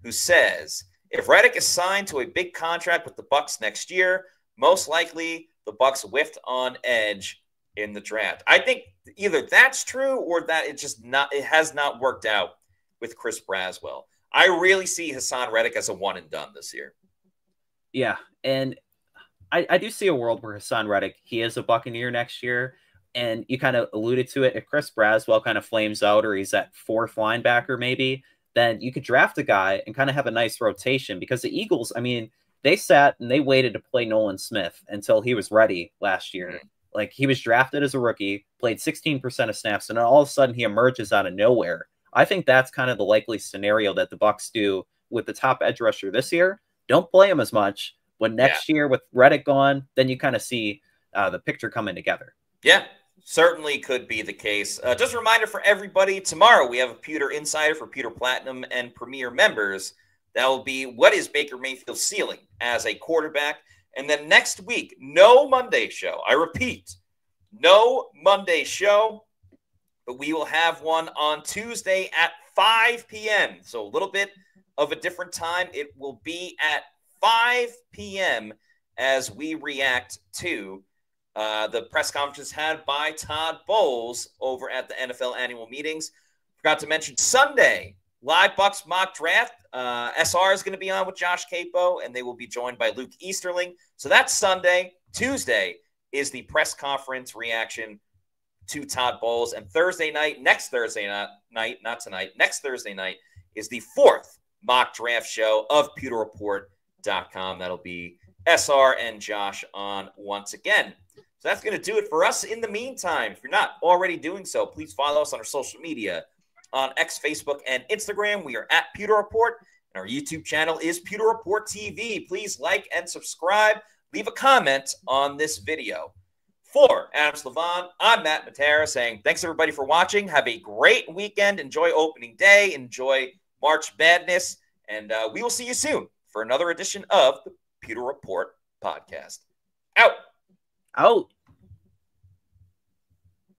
who says, if Reddick is signed to a big contract with the Bucs next year, most likely the Bucs whiffed on edge in the draft. I think either that's true or that it has not worked out with Chris Braswell. I really see Hassan Reddick as a one and done this year. Yeah, and I do see a world where Hassan Reddick, he is a Buccaneer next year, and you kind of alluded to it. If Chris Braswell kind of flames out or he's at 4th linebacker maybe, then you could draft a guy and kind of have a nice rotation, because the Eagles, I mean, they sat and they waited to play Nolan Smith until he was ready last year. Like, he was drafted as a rookie, played 16% of snaps, and then all of a sudden he emerges out of nowhere. I think that's kind of the likely scenario that the Bucs do with the top edge rusher this year. Don't play him as much. But next year with Reddick gone, then you kind of see the picture coming together. Yeah, certainly could be the case. Just a reminder for everybody, tomorrow we have a Pewter Insider for Pewter Platinum and Premier members. That will be what is Baker Mayfield's ceiling as a quarterback. And then next week, no Monday show. I repeat, no Monday show, but we will have one on Tuesday at 5 p.m. So a little bit of a different time. It will be at 5 p.m. as we react to the press conferences had by Todd Bowles over at the NFL annual meetings. Forgot to mention Sunday, live Bucs mock draft. SR is going to be on with Josh Capo, and they will be joined by Luke Easterling. So that's Sunday. Tuesday is the press conference reaction to Todd Bowles. And Thursday night, next Thursday night, not tonight, next Thursday night is the 4th mock draft show of PewterReport.com. That'll be SR and Josh on once again. So that's going to do it for us. In the meantime, if you're not already doing so, please follow us on our social media on X, Facebook, and Instagram. We are at Pewter Report, and our YouTube channel is Pewter Report TV. Please like and subscribe. Leave a comment on this video. For Adam Slavon, I'm Matt Matera saying thanks, everybody, for watching. Have a great weekend. Enjoy opening day. Enjoy March Madness. And we will see you soon for another edition of the Pewter Report podcast. Out. Out.